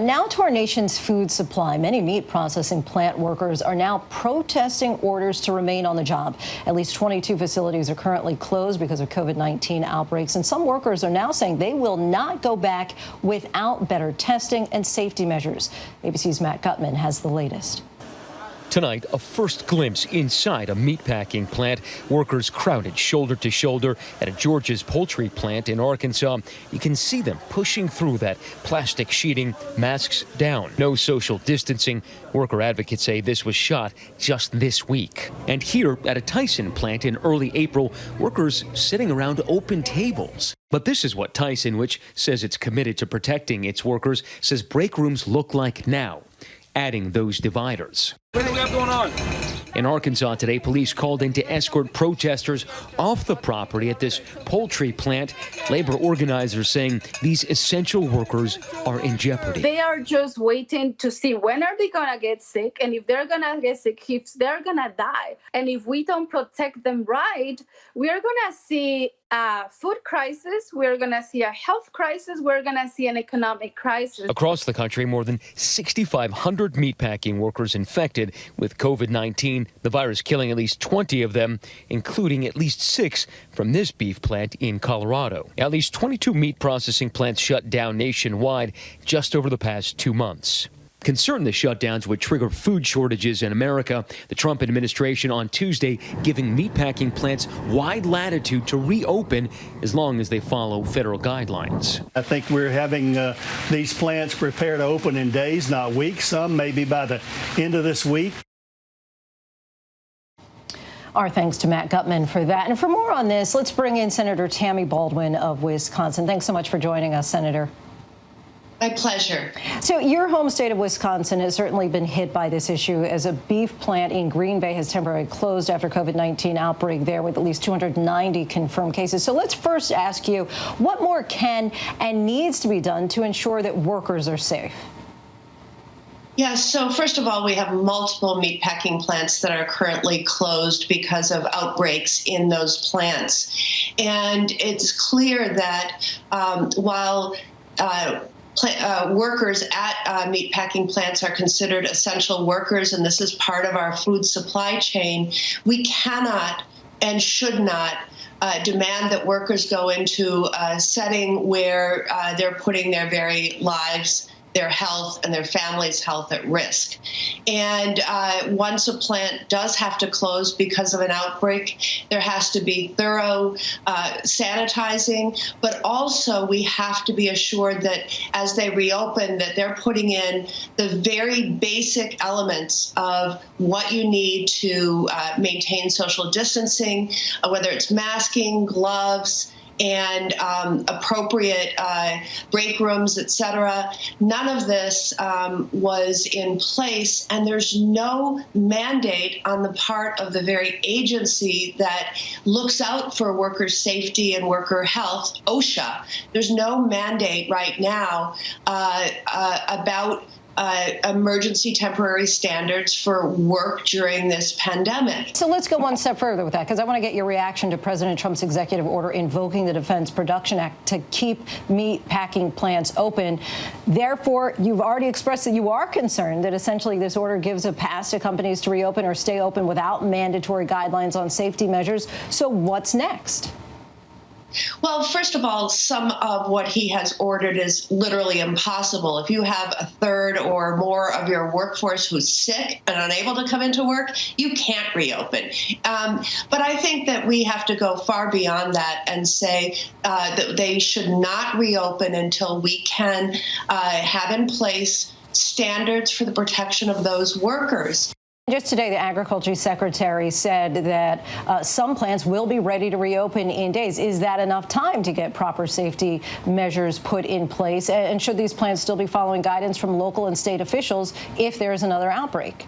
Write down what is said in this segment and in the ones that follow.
Now to our nation's food supply. Many meat processing plant workers are now protesting orders to remain on the job. At least 22 facilities are currently closed because of COVID-19 outbreaks, and some workers are now saying they will not go back without better testing and safety measures. ABC's Matt Gutman has the latest. Tonight, a first glimpse inside a meatpacking plant. Workers crowded shoulder to shoulder at a George's poultry plant in Arkansas. You can see them pushing through that plastic sheeting, masks down. No social distancing. Worker advocates say this was shot just this week. And here at a Tyson plant in early April, workers sitting around open tables. But this is what Tyson, which says it's committed to protecting its workers, says break rooms look like now, adding those dividers. What do we have going on? In Arkansas today, police called in to escort protesters off the property at this poultry plant. Labor organizers saying these essential workers are in jeopardy. They are just waiting to see when are they going to get sick, and if they're going to get sick, if they're going to die. And if we don't protect them right, we are going to see a food crisis, we're going to see a health crisis, we're going to see an economic crisis. Across the country, more than 6,500 meatpacking workers infected with COVID-19, the virus killing at least 20 of them, including at least 6 from this beef plant in Colorado. At least 22 meat processing plants shut down nationwide just over the past 2 months. Concerned the shutdowns would trigger food shortages in America, the Trump administration on Tuesday giving meatpacking plants wide latitude to reopen as long as they follow federal guidelines. I think we're having these plants prepare to open in days, not weeks. Some maybe by the end of this week. Our thanks to Matt Gutman for that. And for more on this, let's bring in Senator Tammy Baldwin of Wisconsin. Thanks so much for joining us, Senator. My pleasure. So your home state of Wisconsin has certainly been hit by this issue as a beef plant in Green Bay has temporarily closed after COVID-19 outbreak there with at least 290 confirmed cases. So let's first ask you, what more can and needs to be done to ensure that workers are safe? Yes, so first of all, we have multiple meatpacking plants that are currently closed because of outbreaks in those plants. And it's clear that while workers at meatpacking plants are considered essential workers, and this is part of our food supply chain, we cannot and should not demand that workers go into a setting where they're putting their very lives, their health, and their family's health at risk. And once a plant does have to close because of an outbreak, there has to be thorough sanitizing, but also we have to be assured that as they reopen, that they're putting in the very basic elements of what you need to maintain social distancing, whether it's masking, gloves, and appropriate break rooms, et cetera. None of this was in place, and there's no mandate on the part of the very agency that looks out for worker safety and worker health, OSHA. There's no mandate right now about emergency temporary standards for work during this pandemic. So let's go one step further with that, because I want to get your reaction to President Trump's executive order invoking the Defense Production Act to keep meat packing plants open. Therefore, you've already expressed that you are concerned that essentially this order gives a pass to companies to reopen or stay open without mandatory guidelines on safety measures. So what's next? Well, first of all, some of what he has ordered is literally impossible. If you have a third or more of your workforce who's sick and unable to come into work, you can't reopen. But I think that we have to go far beyond that and say that they should not reopen until we can have in place standards for the protection of those workers. Just today, the Agriculture Secretary said that some plants will be ready to reopen in days. Is that enough time to get proper safety measures put in place? And should these plants still be following guidance from local and state officials if there is another outbreak?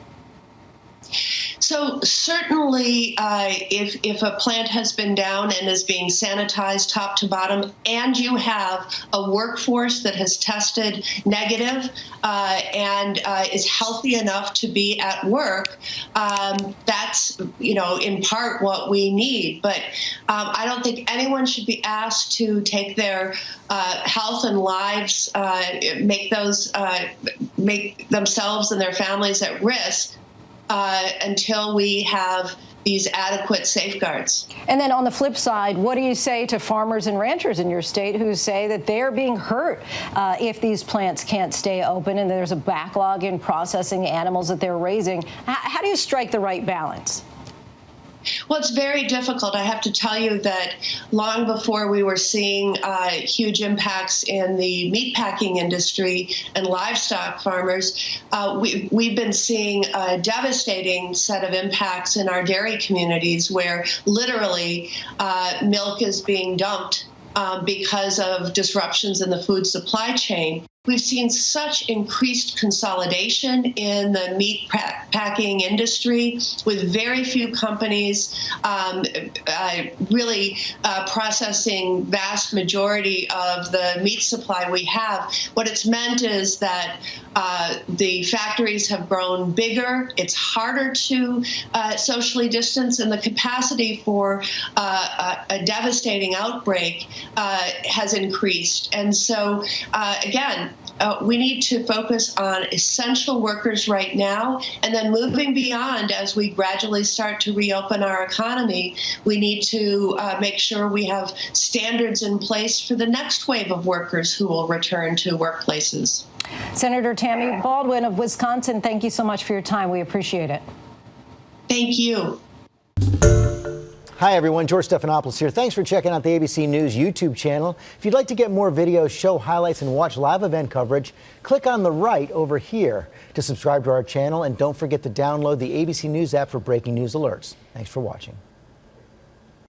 So certainly, if a plant has been down and is being sanitized top to bottom, and you have a workforce that has tested negative and is healthy enough to be at work, that's in part what we need. But I don't think anyone should be asked to take their health and lives, make themselves and their families at risk until we have these adequate safeguards. And then on the flip side, what do you say to farmers and ranchers in your state who say that they're being hurt if these plants can't stay open and there's a backlog in processing animals that they're raising? How do you strike the right balance? Well, it's very difficult. I have to tell you that long before we were seeing huge impacts in the meatpacking industry and livestock farmers, we've been seeing a devastating set of impacts in our dairy communities where literally milk is being dumped because of disruptions in the food supply chain. We've seen such increased consolidation in the meat packing industry with very few companies really processing vast majority of the meat supply we have. What it's meant is that the factories have grown bigger. It's harder to socially distance, and the capacity for a devastating outbreak has increased. And so, again, we need to focus on essential workers right now, and then moving beyond as we gradually start to reopen our economy, we need to make sure we have standards in place for the next wave of workers who will return to workplaces. Senator Tammy Baldwin of Wisconsin, thank you so much for your time. We appreciate it. Thank you. Hi, everyone. George Stephanopoulos here. Thanks for checking out the ABC News YouTube channel. If you'd like to get more videos, show highlights, and watch live event coverage, click on the right over here to subscribe to our channel. And don't forget to download the ABC News app for breaking news alerts. Thanks for watching.